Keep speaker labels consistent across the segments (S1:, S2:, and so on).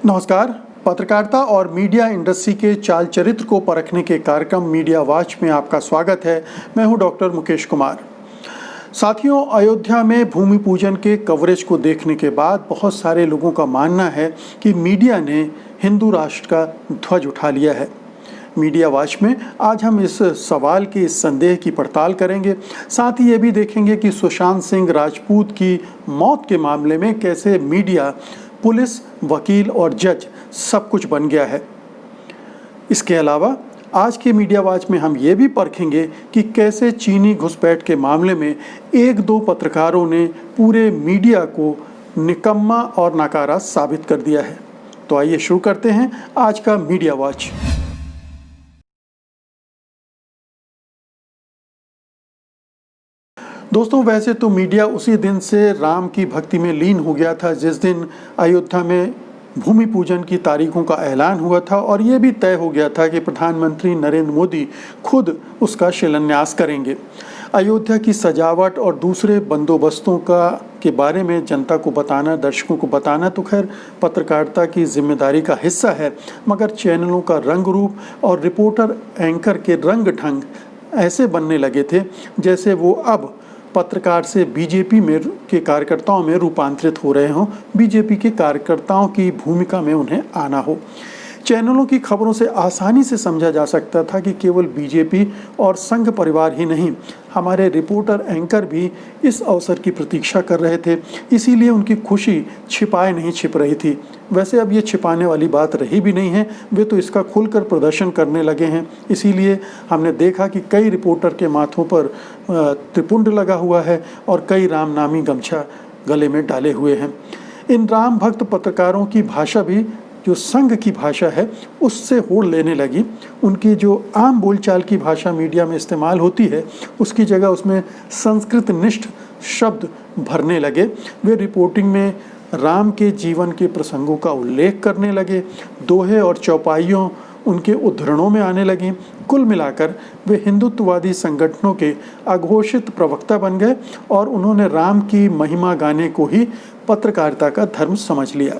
S1: नमस्कार। पत्रकारिता और मीडिया इंडस्ट्री के चाल चरित्र को परखने के कार्यक्रम मीडिया वॉच में आपका स्वागत है। मैं हूं डॉक्टर मुकेश कुमार। साथियों, अयोध्या में भूमि पूजन के कवरेज को देखने के बाद बहुत सारे लोगों का मानना है कि मीडिया ने हिंदू राष्ट्र का ध्वज उठा लिया है। मीडिया वॉच में आज हम इस सवाल के इस संदेह की पड़ताल करेंगे। साथ ही ये भी देखेंगे कि सुशांत सिंह राजपूत की मौत के मामले में कैसे मीडिया, पुलिस, वकील और जज सब कुछ बन गया है। इसके अलावा आज के मीडिया वॉच में हम ये भी परखेंगे कि कैसे चीनी घुसपैठ के मामले में एक दो पत्रकारों ने पूरे मीडिया को निकम्मा और नाकारा साबित कर दिया है। तो आइए शुरू करते हैं आज का मीडिया वॉच। दोस्तों, वैसे तो मीडिया उसी दिन से राम की भक्ति में लीन हो गया था जिस दिन अयोध्या में भूमि पूजन की तारीखों का ऐलान हुआ था और ये भी तय हो गया था कि प्रधानमंत्री नरेंद्र मोदी खुद उसका शिलान्यास करेंगे। अयोध्या की सजावट और दूसरे बंदोबस्तों के बारे में जनता को बताना, दर्शकों को बताना तो खैर पत्रकारिता की जिम्मेदारी का हिस्सा है, मगर चैनलों का रंग रूप और रिपोर्टर एंकर के रंग ढंग ऐसे बनने लगे थे जैसे वो अब पत्रकार से बीजेपी के कार्यकर्ताओं में रूपांतरित हो रहे हों, बीजेपी के कार्यकर्ताओं की भूमिका में उन्हें आना हो। चैनलों की खबरों से आसानी से समझा जा सकता था कि केवल बीजेपी और संघ परिवार ही नहीं, हमारे रिपोर्टर एंकर भी इस अवसर की प्रतीक्षा कर रहे थे, इसीलिए उनकी खुशी छिपाए नहीं छिप रही थी। वैसे अब ये छिपाने वाली बात रही भी नहीं है, वे तो इसका खुलकर प्रदर्शन करने लगे हैं। इसीलिए हमने देखा कि कई रिपोर्टर के माथों पर त्रिपुंड लगा हुआ है और कई राम नामी गमछा गले में डाले हुए हैं। इन राम भक्त पत्रकारों की भाषा भी जो संघ की भाषा है उससे होड़ लेने लगी। उनकी जो आम बोलचाल की भाषा मीडिया में इस्तेमाल होती है उसकी जगह उसमें संस्कृत निष्ठ शब्द भरने लगे। वे रिपोर्टिंग में राम के जीवन के प्रसंगों का उल्लेख करने लगे, दोहे और चौपाइयों उनके उद्धरणों में आने लगी। कुल मिलाकर वे हिंदुत्ववादी संगठनों के अघोषित प्रवक्ता बन गए और उन्होंने राम की महिमा गाने को ही पत्रकारिता का धर्म समझ लिया।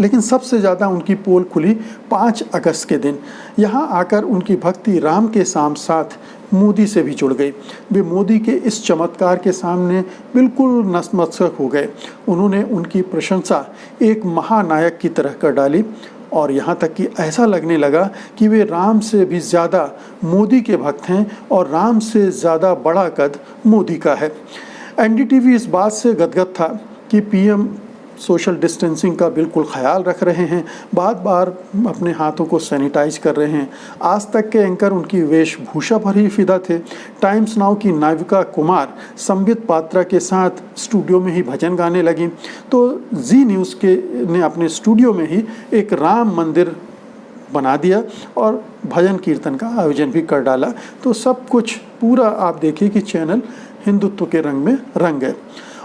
S1: लेकिन सबसे ज़्यादा उनकी पोल खुली 5 अगस्त के दिन। यहाँ आकर उनकी भक्ति राम के साथ मोदी से भी जुड़ गई। वे मोदी के इस चमत्कार के सामने बिल्कुल नतमस्तक हो गए। उन्होंने उनकी प्रशंसा एक महानायक की तरह कर डाली और यहाँ तक कि ऐसा लगने लगा कि वे राम से भी ज़्यादा मोदी के भक्त हैं और राम से ज़्यादा बड़ा कद मोदी का है। एनडीटीवी इस बात से गदगद था कि पीएम सोशल डिस्टेंसिंग का बिल्कुल ख्याल रख रहे हैं, बार अपने हाथों को सैनिटाइज कर रहे हैं। आज तक के एंकर उनकी वेशभूषा पर ही फिदा थे। टाइम्स नाउ की नाविका कुमार संबित पात्रा के साथ स्टूडियो में ही भजन गाने लगी, तो जी न्यूज़ ने अपने स्टूडियो में ही एक राम मंदिर बना दिया और भजन कीर्तन का आयोजन भी कर डाला। तो सब कुछ पूरा आप देखिए कि चैनल हिंदुत्व के रंग में रंग गए।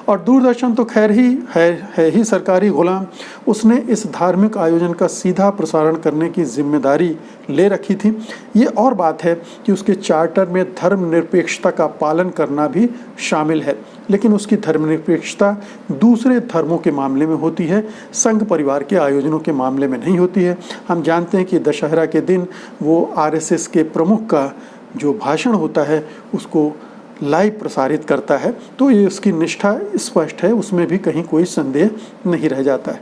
S1: और दूरदर्शन तो खैर ही है ही सरकारी गुलाम। उसने इस धार्मिक आयोजन का सीधा प्रसारण करने की जिम्मेदारी ले रखी थी। ये और बात है कि उसके चार्टर में धर्मनिरपेक्षता का पालन करना भी शामिल है, लेकिन उसकी धर्मनिरपेक्षता दूसरे धर्मों के मामले में होती है, संघ परिवार के आयोजनों के मामले में नहीं होती है। हम जानते हैं कि दशहरा के दिन वो आरएसएस के प्रमुख का जो भाषण होता है उसको लाइव प्रसारित करता है, तो ये उसकी निष्ठा स्पष्ट है, उसमें भी कहीं कोई संदेह नहीं रह जाता है।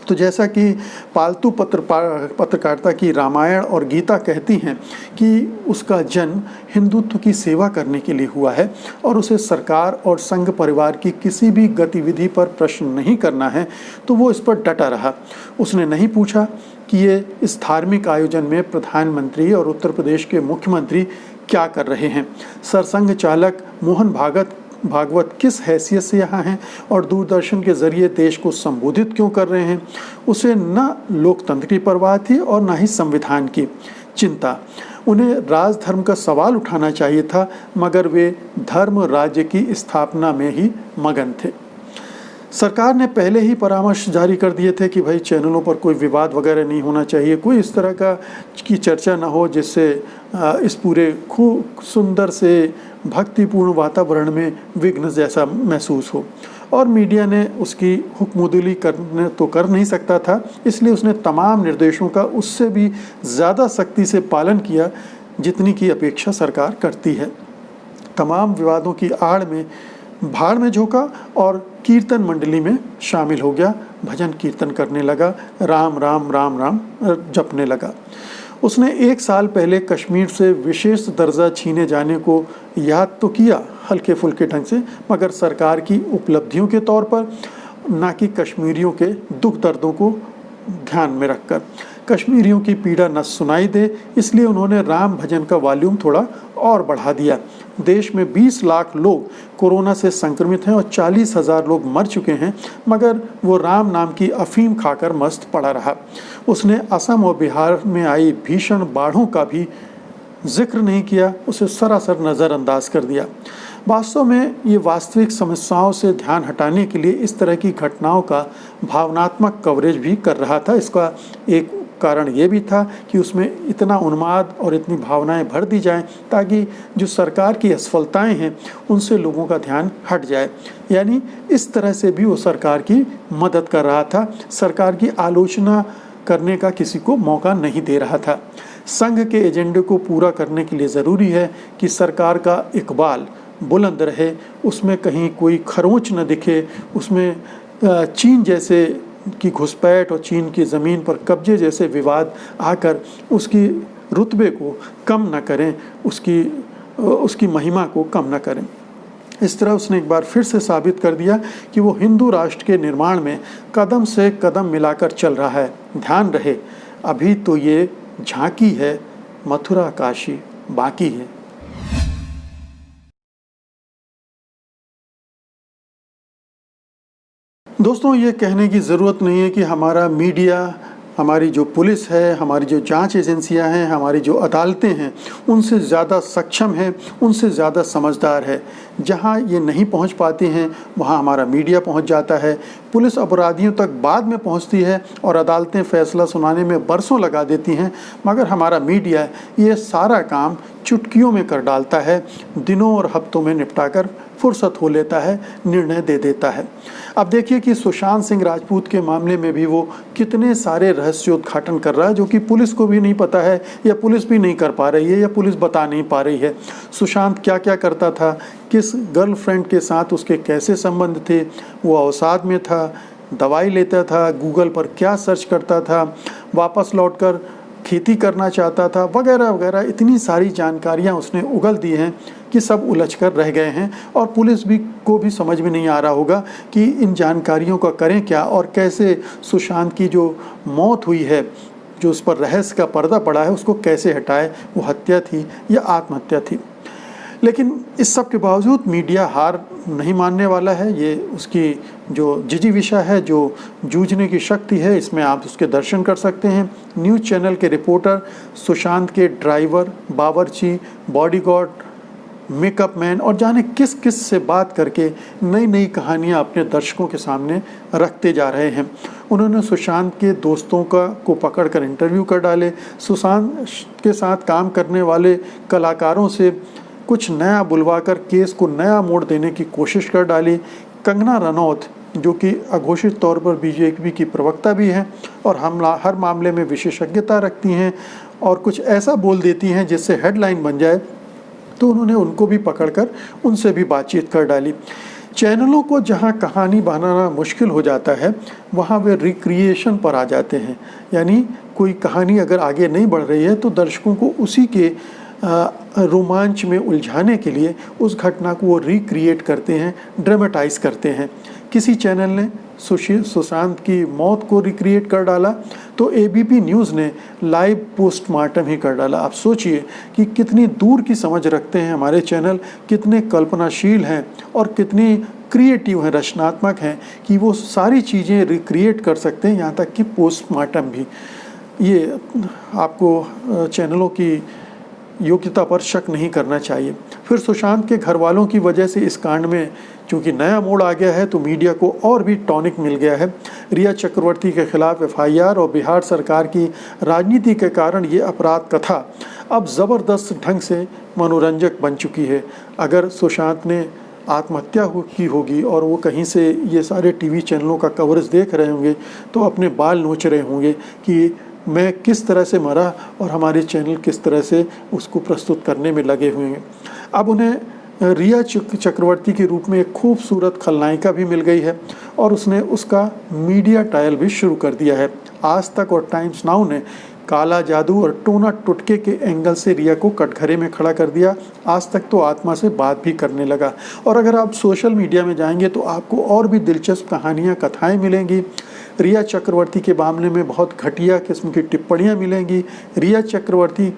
S1: तो जैसा कि पालतू पत्रकारिता की रामायण और गीता कहती हैं कि उसका जन्म हिंदुत्व की सेवा करने के लिए हुआ है और उसे सरकार और संघ परिवार की किसी भी गतिविधि पर प्रश्न नहीं करना है, तो वो इस पर डटा रहा। उसने नहीं पूछा कि ये इस धार्मिक आयोजन में प्रधानमंत्री और उत्तर प्रदेश के मुख्यमंत्री क्या कर रहे हैं, सरसंघ चालक मोहन भागवत किस हैसियत से यहाँ हैं और दूरदर्शन के जरिए देश को संबोधित क्यों कर रहे हैं। उसे न लोकतंत्र की परवाह थी और न ही संविधान की चिंता। उन्हें राजधर्म का सवाल उठाना चाहिए था, मगर वे धर्म राज्य की स्थापना में ही मगन थे। सरकार ने पहले ही परामर्श जारी कर दिए थे कि भाई चैनलों पर कोई विवाद वगैरह नहीं होना चाहिए, कोई इस तरह की चर्चा ना हो जिससे इस पूरे खूब सुंदर से भक्तिपूर्ण वातावरण में विघ्न जैसा महसूस हो। और मीडिया ने उसकी हुक्मदुली करने तो कर नहीं सकता था, इसलिए उसने तमाम निर्देशों का उससे भी ज़्यादा सख्ती से पालन किया जितनी की अपेक्षा सरकार करती है। तमाम विवादों की आड़ में भाड़ में झोंका और कीर्तन मंडली में शामिल हो गया, भजन कीर्तन करने लगा, राम राम राम राम जपने लगा। उसने 1 साल पहले कश्मीर से विशेष दर्जा छीने जाने को याद तो किया हल्के फुल्के ढंग से, मगर सरकार की उपलब्धियों के तौर पर, ना कि कश्मीरियों के दुख दर्दों को ध्यान में रखकर। कश्मीरियों की पीड़ा न सुनाई दे, इसलिए उन्होंने राम भजन का वॉल्यूम थोड़ा और बढ़ा दिया। देश में 20 लाख लोग कोरोना से संक्रमित हैं और 40,000 लोग मर चुके हैं, मगर वो राम नाम की अफीम खाकर मस्त पड़ा रहा। उसने असम और बिहार में आई भीषण बाढ़ों का भी जिक्र नहीं किया, उसे सरासर नज़रअंदाज कर दिया। वास्तव में ये वास्तविक समस्याओं से ध्यान हटाने के लिए इस तरह की घटनाओं का भावनात्मक कवरेज भी कर रहा था। इसका एक कारण ये भी था कि उसमें इतना उन्माद और इतनी भावनाएं भर दी जाएं ताकि जो सरकार की असफलताएं हैं उनसे लोगों का ध्यान हट जाए। यानी इस तरह से भी वो सरकार की मदद कर रहा था, सरकार की आलोचना करने का किसी को मौका नहीं दे रहा था। संघ के एजेंडे को पूरा करने के लिए ज़रूरी है कि सरकार का इकबाल बुलंद रहे, उसमें कहीं कोई खरोंच न दिखे, उसमें चीन जैसे की घुसपैठ और चीन की ज़मीन पर कब्जे जैसे विवाद आकर उसकी रुतबे को कम न करें, उसकी महिमा को कम न करें। इस तरह उसने एक बार फिर से साबित कर दिया कि वो हिंदू राष्ट्र के निर्माण में कदम से कदम मिलाकर चल रहा है। ध्यान रहे, अभी तो ये झांकी है, मथुरा काशी बाकी है। दोस्तों, ये कहने की ज़रूरत नहीं है कि हमारा मीडिया, हमारी जो पुलिस है, हमारी जो जांच एजेंसियां हैं, हमारी जो अदालतें हैं, उनसे ज़्यादा सक्षम है, उनसे ज़्यादा समझदार है। जहां ये नहीं पहुंच पाती हैं वहां हमारा मीडिया पहुंच जाता है। पुलिस अपराधियों तक बाद में पहुंचती है और अदालतें फ़ैसला सुनाने में बरसों लगा देती हैं, मगर हमारा मीडिया ये सारा काम चुटकियों में कर डालता है, दिनों और हफ्तों में निपटाकर फुर्सत हो लेता है, निर्णय दे देता है। अब देखिए कि सुशांत सिंह राजपूत के मामले में भी वो कितने सारे रहस्योद्घाटन कर रहा है जो कि पुलिस को भी नहीं पता है, या पुलिस भी नहीं कर पा रही है, या पुलिस बता नहीं पा रही है। सुशांत क्या क्या करता था, किस गर्लफ्रेंड के साथ उसके कैसे संबंध थे, वो अवसाद में था, दवाई लेता था, गूगल पर क्या सर्च करता था, वापस लौटकर खेती करना चाहता था, वगैरह वगैरह। इतनी सारी जानकारियां उसने उगल दी हैं कि सब उलझ कर रह गए हैं, और पुलिस को भी समझ में नहीं आ रहा होगा कि इन जानकारियों का करें क्या, और कैसे सुशांत की जो मौत हुई है, जो उस पर रहस्य का पर्दा पड़ा है, उसको कैसे हटाए, वो हत्या थी या आत्महत्या थी। लेकिन इस सब के बावजूद मीडिया हार नहीं मानने वाला है। ये उसकी जो जिजीविषा है, जो जूझने की शक्ति है, इसमें आप उसके दर्शन कर सकते हैं। न्यूज़ चैनल के रिपोर्टर सुशांत के ड्राइवर, बावर्ची, बॉडीगार्ड, मेकअप मैन और जाने किस किस से बात करके नई नई कहानियां अपने दर्शकों के सामने रखते जा रहे हैं। उन्होंने सुशांत के दोस्तों को पकड़कर इंटरव्यू कर डाले, सुशांत के साथ काम करने वाले कलाकारों से कुछ नया बुलवाकर केस को नया मोड़ देने की कोशिश कर डाली। कंगना रनौत, जो कि अघोषित तौर पर बीजेपी की प्रवक्ता भी हैं और हर मामले में विशेषज्ञता रखती हैं और कुछ ऐसा बोल देती हैं जिससे हेडलाइन बन जाए, तो उन्होंने उनको भी पकड़कर उनसे भी बातचीत कर डाली। चैनलों को जहां कहानी बनाना मुश्किल हो जाता है, वहां वे रिक्रिएशन पर आ जाते हैं। यानी कोई कहानी अगर आगे नहीं बढ़ रही है तो दर्शकों को उसी के रोमांच में उलझाने के लिए उस घटना को वो रिक्रिएट करते हैं, ड्रामेटाइज करते हैं। किसी चैनल ने सुशांत की मौत को रिक्रिएट कर डाला तो एबीपी न्यूज़ ने लाइव पोस्टमार्टम ही कर डाला। आप सोचिए कि कितनी दूर की समझ रखते हैं हमारे चैनल, कितने कल्पनाशील हैं और कितनी क्रिएटिव हैं, रचनात्मक हैं कि वो सारी चीज़ें रिक्रिएट कर सकते हैं, यहाँ तक कि पोस्टमार्टम भी। ये आपको चैनलों की योग्यता पर शक नहीं करना चाहिए। फिर सुशांत के घर वालों की वजह से इस कांड में चूँकि नया मोड़ आ गया है तो मीडिया को और भी टॉनिक मिल गया है। रिया चक्रवर्ती के खिलाफ एफआईआर और बिहार सरकार की राजनीति के कारण ये अपराध कथा अब ज़बरदस्त ढंग से मनोरंजक बन चुकी है। अगर सुशांत ने आत्महत्या की होगी और वो कहीं से ये सारे टीवी चैनलों का कवरेज देख रहे होंगे तो अपने बाल नोच रहे होंगे कि मैं किस तरह से मरा और हमारे चैनल किस तरह से उसको प्रस्तुत करने में लगे हुए हैं। अब उन्हें रिया चक्रवर्ती के रूप में एक खूबसूरत खलनायिका भी मिल गई है और उसने उसका मीडिया ट्रायल भी शुरू कर दिया है। आज तक और टाइम्स नाउ ने काला जादू और टोना टुटके के एंगल से रिया को कटघरे में खड़ा कर दिया। आज तक तो आत्मा से बात भी करने लगा। और अगर आप सोशल मीडिया में जाएंगे तो आपको और भी दिलचस्प कहानियाँ, कथाएँ मिलेंगी। रिया चक्रवर्ती के मामले में बहुत घटिया किस्म की टिप्पणियाँ मिलेंगी। रिया चक्रवर्ती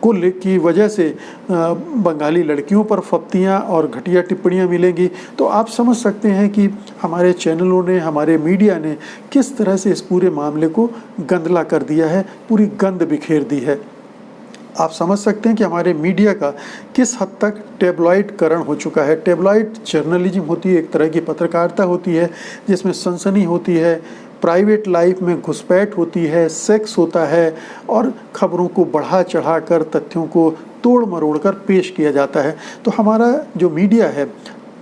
S1: की वजह से बंगाली लड़कियों पर फप्तियाँ और घटिया टिप्पणियाँ मिलेंगी। तो आप समझ सकते हैं कि हमारे चैनलों ने, हमारे मीडिया ने किस तरह से इस पूरे मामले को गंदला कर दिया है, पूरी गंद बिखेर दी है। आप समझ सकते हैं कि हमारे मीडिया का किस हद तक टेबलॉइडकरण हो चुका है। टेबलॉइड जर्नलिज्म होती है, एक तरह की पत्रकारिता होती है जिसमें सनसनी होती है, प्राइवेट लाइफ में घुसपैठ होती है, सेक्स होता है और खबरों को बढ़ा चढ़ा कर, तथ्यों को तोड़ मरोड़ कर पेश किया जाता है। तो हमारा जो मीडिया है,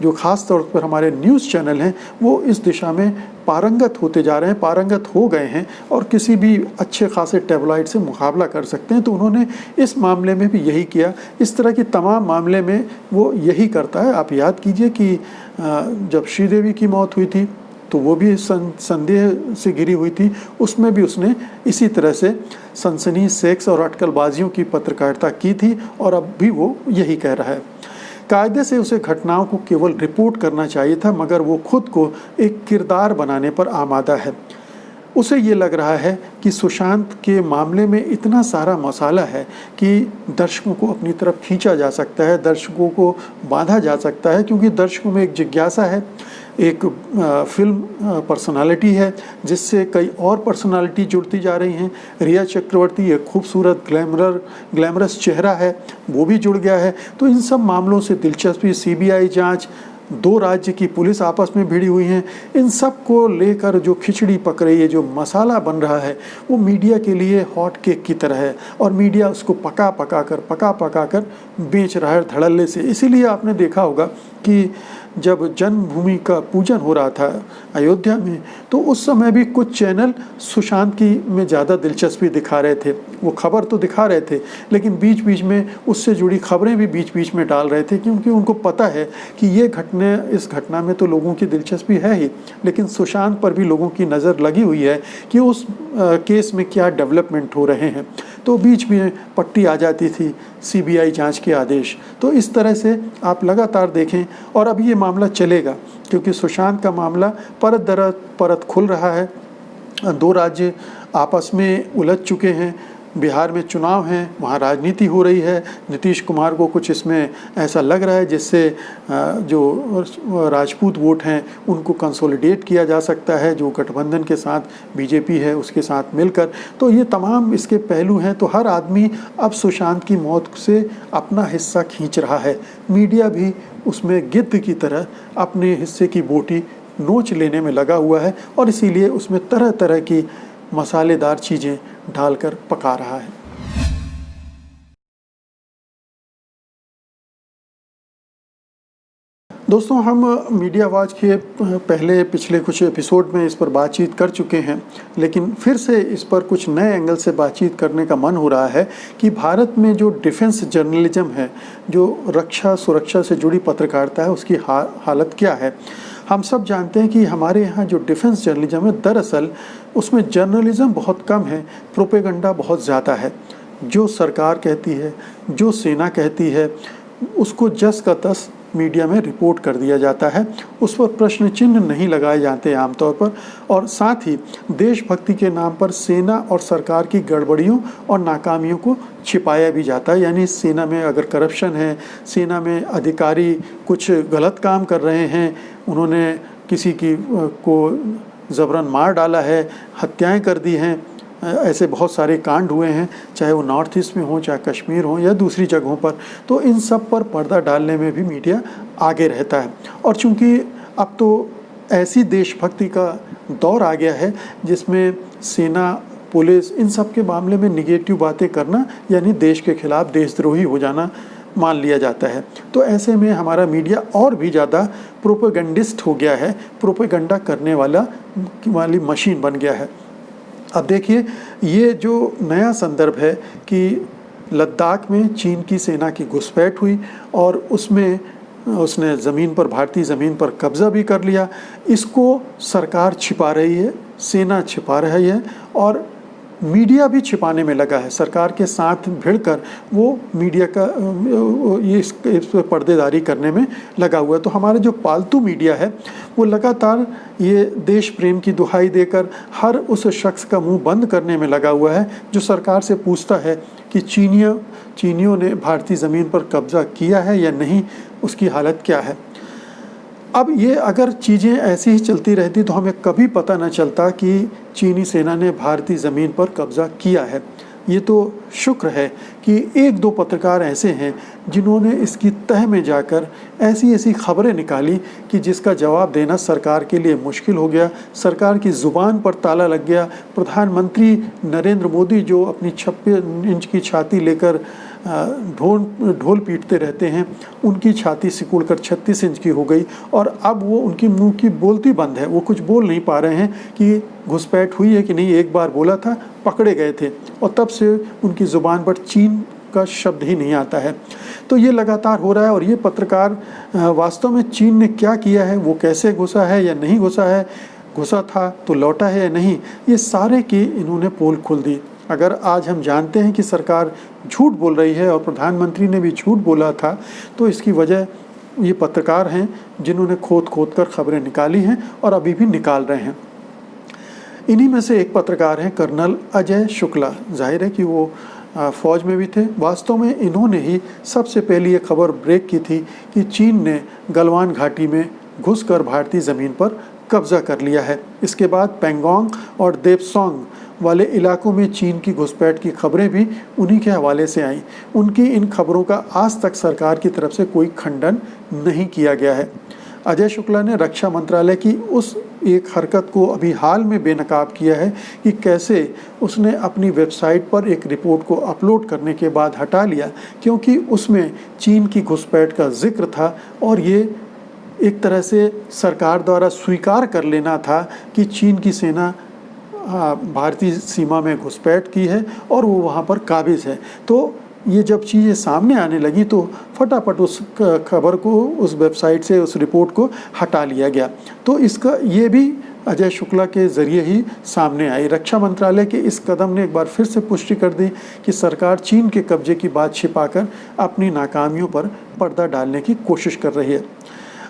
S1: जो ख़ास तौर पर हमारे न्यूज़ चैनल हैं, वो इस दिशा में पारंगत होते जा रहे हैं, पारंगत हो गए हैं और किसी भी अच्छे खासे टेबलॉइड से मुकाबला कर सकते हैं। तो उन्होंने इस मामले में भी यही किया। इस तरह के तमाम मामले में वो यही करता है। आप याद कीजिए कि जब श्रीदेवी की मौत हुई थी तो वो भी संदेह से घिरी हुई थी, उसमें भी उसने इसी तरह से सनसनी, सेक्स और अटकलबाजियों की पत्रकारिता की थी और अब भी वो यही कह रहा है। कायदे से उसे घटनाओं को केवल रिपोर्ट करना चाहिए था, मगर वो खुद को एक किरदार बनाने पर आमादा है। उसे ये लग रहा है कि सुशांत के मामले में इतना सारा मसाला है कि दर्शकों को अपनी तरफ खींचा जा सकता है, दर्शकों को बांधा जा सकता है, क्योंकि दर्शकों में एक जिज्ञासा है, एक फिल्म पर्सनालिटी है जिससे कई और पर्सनालिटी जुड़ती जा रही हैं। रिया चक्रवर्ती एक खूबसूरत ग्लैमरस चेहरा है, वो भी जुड़ गया है। तो इन सब मामलों से दिलचस्पी, सीबीआई जांच, 2 राज्य की पुलिस आपस में भिड़ी हुई हैं, इन सब को लेकर जो खिचड़ी पक रही है, जो मसाला बन रहा है, वो मीडिया के लिए हॉट केक की तरह है और मीडिया उसको पका पका कर बेच रहा है धड़ल्ले से। इसीलिए आपने देखा होगा कि जब जन्मभूमि का पूजन हो रहा था अयोध्या में, तो उस समय भी कुछ चैनल सुशांत की में ज़्यादा दिलचस्पी दिखा रहे थे। वो खबर तो दिखा रहे थे, लेकिन बीच बीच में उससे जुड़ी खबरें भी बीच बीच में डाल रहे थे, क्योंकि उनको पता है कि इस घटना में तो लोगों की दिलचस्पी है ही, लेकिन सुशांत पर भी लोगों की नज़र लगी हुई है कि उस केस में क्या डेवलपमेंट हो रहे हैं। तो बीच में पट्टी आ जाती थी सीबीआई जांच के आदेश। तो इस तरह से आप लगातार देखें और अब ये मामला चलेगा, क्योंकि सुशांत का मामला परत दर परत खुल रहा है। 2 राज्य आपस में उलझ चुके हैं। बिहार में चुनाव हैं, वहाँ राजनीति हो रही है। नीतीश कुमार को कुछ इसमें ऐसा लग रहा है जिससे जो राजपूत वोट हैं उनको कंसोलिडेट किया जा सकता है, जो गठबंधन के साथ बीजेपी है उसके साथ मिलकर। तो ये तमाम इसके पहलू हैं। तो हर आदमी अब सुशांत की मौत से अपना हिस्सा खींच रहा है। मीडिया भी उसमें गिद्ध की तरह अपने हिस्से की बोटी नोच लेने में लगा हुआ है और इसीलिए उसमें तरह तरह की मसालेदार चीज़ें डालकर पका रहा है। दोस्तों, हम मीडिया आवाज़ के पिछले कुछ एपिसोड में इस पर बातचीत कर चुके हैं, लेकिन फिर से इस पर कुछ नए एंगल से बातचीत करने का मन हो रहा है कि भारत में जो डिफेंस जर्नलिज्म है, जो रक्षा सुरक्षा से जुड़ी पत्रकारिता है, उसकी हालत क्या है। हम सब जानते हैं कि हमारे यहाँ जो डिफेंस जर्नलिज्म है, दरअसल उसमें जर्नलिज्म बहुत कम है, प्रोपेगेंडा बहुत ज़्यादा है। जो सरकार कहती है, जो सेना कहती है, उसको जस का तस मीडिया में रिपोर्ट कर दिया जाता है। उस पर प्रश्न चिन्ह नहीं लगाए जाते आमतौर पर, और साथ ही देशभक्ति के नाम पर सेना और सरकार की गड़बड़ियों और नाकामियों को छिपाया भी जाता है। यानी सेना में अगर करप्शन है, सेना में अधिकारी कुछ गलत काम कर रहे हैं, उन्होंने किसी को ज़बरन मार डाला है, हत्याएं कर दी हैं, ऐसे बहुत सारे कांड हुए हैं, चाहे वो नॉर्थ ईस्ट में हो, चाहे कश्मीर हो या दूसरी जगहों पर। तो इन सब पर पर्दा डालने में भी मीडिया आगे रहता है। और चूंकि अब तो ऐसी देशभक्ति का दौर आ गया है जिसमें सेना, पुलिस, इन सब के मामले में निगेटिव बातें करना यानी देश के खिलाफ देशद्रोही हो जाना मान लिया जाता है। तो ऐसे में हमारा मीडिया और भी ज़्यादा प्रोपेगेंडिस्ट हो गया है, प्रोपेगेंडा करने वाली मशीन बन गया है। अब देखिए, ये जो नया संदर्भ है कि लद्दाख में चीन की सेना की घुसपैठ हुई और उसमें उसने ज़मीन पर, भारतीय ज़मीन पर कब्ज़ा भी कर लिया, इसको सरकार छिपा रही है, सेना छिपा रही है और मीडिया भी छिपाने में लगा है। सरकार के साथ भिड़कर वो मीडिया का इस पर पर्देदारी करने में लगा हुआ है। तो हमारा जो पालतू मीडिया है वो लगातार ये देश प्रेम की दुहाई देकर हर उस शख्स का मुंह बंद करने में लगा हुआ है जो सरकार से पूछता है कि चीनियों ने भारतीय ज़मीन पर कब्ज़ा किया है या नहीं, उसकी हालत क्या है। अब ये अगर चीज़ें ऐसी ही चलती रहती तो हमें कभी पता न चलता कि चीनी सेना ने भारतीय ज़मीन पर कब्ज़ा किया है। ये तो शुक्र है कि एक दो पत्रकार ऐसे हैं जिन्होंने इसकी तह में जाकर ऐसी ऐसी खबरें निकाली कि जिसका जवाब देना सरकार के लिए मुश्किल हो गया, सरकार की ज़ुबान पर ताला लग गया। प्रधानमंत्री नरेंद्र मोदी जो अपनी 56 इंच की छाती लेकर ढोल पीटते रहते हैं, उनकी छाती सिकुड़कर 36 इंच की हो गई और अब वो उनकी मुंह की बोलती बंद है, वो कुछ बोल नहीं पा रहे हैं कि घुसपैठ हुई है कि नहीं। एक बार बोला था, पकड़े गए थे और तब से उनकी ज़ुबान पर चीन का शब्द ही नहीं आता है। तो ये लगातार हो रहा है और ये पत्रकार वास्तव में चीन ने क्या किया है, वो कैसे घुसा है या नहीं घुसा है, घुसा था तो लौटा है या नहीं, ये सारे की इन्होंने पोल खोल दी। अगर आज हम जानते हैं कि सरकार झूठ बोल रही है और प्रधानमंत्री ने भी झूठ बोला था, तो इसकी वजह ये पत्रकार हैं जिन्होंने खोद कर खबरें निकाली हैं और अभी भी निकाल रहे हैं। इन्हीं में से एक पत्रकार हैं कर्नल अजय शुक्ला। जाहिर है कि वो फ़ौज में भी थे। वास्तव में इन्होंने ही सबसे पहली ये खबर ब्रेक की थी कि चीन ने गलवान घाटी में घुसकर भारतीय ज़मीन पर कब्ज़ा कर लिया है। इसके बाद पैंगोंग और देपसोंग वाले इलाकों में चीन की घुसपैठ की खबरें भी उन्हीं के हवाले से आईं। उनकी इन खबरों का आज तक सरकार की तरफ से कोई खंडन नहीं किया गया है। अजय शुक्ला ने रक्षा मंत्रालय की उस एक हरकत को अभी हाल में बेनकाब किया है कि कैसे उसने अपनी वेबसाइट पर एक रिपोर्ट को अपलोड करने के बाद हटा लिया क्योंकि उसमें चीन की घुसपैठ का जिक्र था और ये एक तरह से सरकार द्वारा स्वीकार कर लेना था कि चीन की सेना भारतीय सीमा में घुसपैठ की है और वो वहाँ पर काबिज है। तो ये जब चीज़ें सामने आने लगी तो फटाफट उस खबर को, उस वेबसाइट से उस रिपोर्ट को हटा लिया गया। तो इसका ये भी अजय शुक्ला के ज़रिए ही सामने आई। रक्षा मंत्रालय के इस कदम ने एक बार फिर से पुष्टि कर दी कि सरकार चीन के कब्जे की बात छिपाकर अपनी नाकामियों पर पर्दा डालने की कोशिश कर रही है।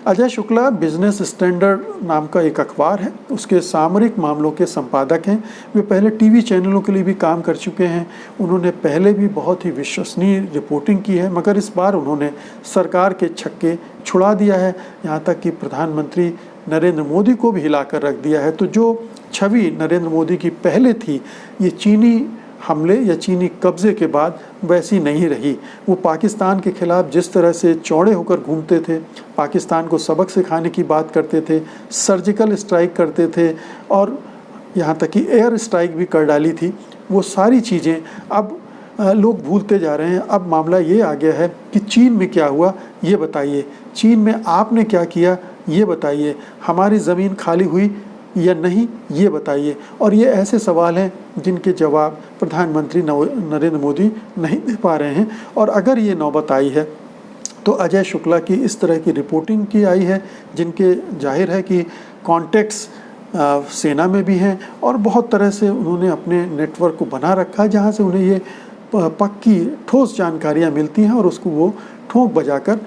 S1: अजय शुक्ला बिजनेस स्टैंडर्ड नाम का एक अखबार है, उसके सामरिक मामलों के संपादक हैं। वे पहले टीवी चैनलों के लिए भी काम कर चुके हैं। उन्होंने पहले भी बहुत ही विश्वसनीय रिपोर्टिंग की है, मगर इस बार उन्होंने सरकार के छक्के छुड़ा दिया है, यहाँ तक कि प्रधानमंत्री नरेंद्र मोदी को भी हिलाकर रख दिया है। तो जो छवि नरेंद्र मोदी की पहले थी, ये चीनी हमले या चीनी कब्ज़े के बाद वैसी नहीं रही। वो पाकिस्तान के खिलाफ जिस तरह से चौड़े होकर घूमते थे, पाकिस्तान को सबक सिखाने की बात करते थे, सर्जिकल स्ट्राइक करते थे और यहाँ तक कि एयर स्ट्राइक भी कर डाली थी, वो सारी चीज़ें अब लोग भूलते जा रहे हैं। अब मामला ये आ गया है कि चीन में क्या हुआ ये बताइए, चीन में आपने क्या किया ये बताइए, हमारी ज़मीन खाली हुई या नहीं ये बताइए। और ये ऐसे सवाल हैं जिनके जवाब प्रधानमंत्री नरेंद्र मोदी नहीं दे पा रहे हैं। और अगर ये नौबत आई है तो अजय शुक्ला की इस तरह की रिपोर्टिंग की आई है जिनके जाहिर है कि कॉन्टेक्ट्स सेना में भी हैं और बहुत तरह से उन्होंने अपने नेटवर्क को बना रखा है जहाँ से उन्हें ये पक्की ठोस जानकारियाँ मिलती हैं और उसको वो ठोंक बजाकर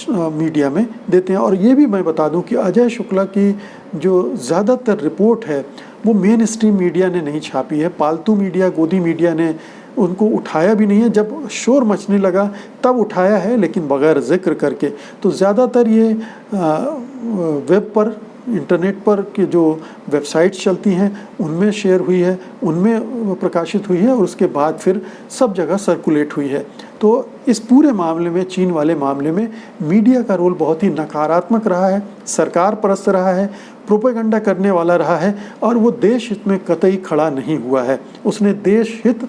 S1: मीडिया में देते हैं। और ये भी मैं बता दूं कि अजय शुक्ला की जो ज़्यादातर रिपोर्ट है वो मेन स्ट्रीम मीडिया ने नहीं छापी है, पालतू मीडिया, गोदी मीडिया ने उनको उठाया भी नहीं है। जब शोर मचने लगा तब उठाया है, लेकिन बगैर जिक्र करके। तो ज़्यादातर ये वेब पर, इंटरनेट पर के जो वेबसाइट्स चलती हैं उनमें शेयर हुई है, उनमें प्रकाशित हुई है और उसके बाद फिर सब जगह सर्कुलेट हुई है। तो इस पूरे मामले में, चीन वाले मामले में मीडिया का रोल बहुत ही नकारात्मक रहा है, सरकार परस्त रहा है, प्रोपेगेंडा करने वाला रहा है और वो देश हित में कतई खड़ा नहीं हुआ है। उसने देश हित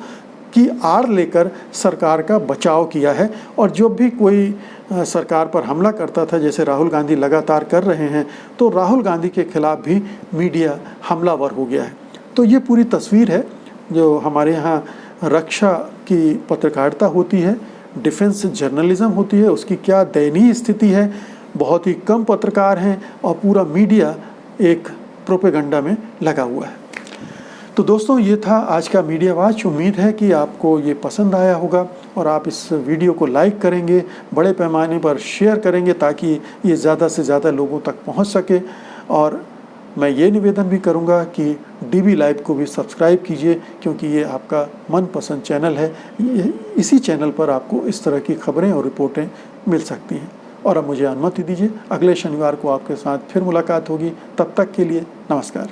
S1: की आड़ लेकर सरकार का बचाव किया है। और जब भी कोई सरकार पर हमला करता था, जैसे राहुल गांधी लगातार कर रहे हैं, तो राहुल गांधी के खिलाफ भी मीडिया हमलावर हो गया है। तो ये पूरी तस्वीर है जो हमारे यहाँ रक्षा की पत्रकारिता होती है, डिफेंस जर्नलिज्म होती है, उसकी क्या दयनीय स्थिति है। बहुत ही कम पत्रकार हैं और पूरा मीडिया एक प्रोपेगेंडा में लगा हुआ है। तो दोस्तों, ये था आज का मीडिया वॉच। उम्मीद है कि आपको ये पसंद आया होगा और आप इस वीडियो को लाइक करेंगे, बड़े पैमाने पर शेयर करेंगे ताकि ये ज़्यादा से ज़्यादा लोगों तक पहुंच सके। और मैं ये निवेदन भी करूंगा कि डीबी लाइव को भी सब्सक्राइब कीजिए, क्योंकि ये आपका मनपसंद चैनल है। इसी चैनल पर आपको इस तरह की खबरें और रिपोर्टें मिल सकती हैं। और अब मुझे अनुमति दीजिए, अगले शनिवार को आपके साथ फिर मुलाकात होगी। तब तक के लिए नमस्कार।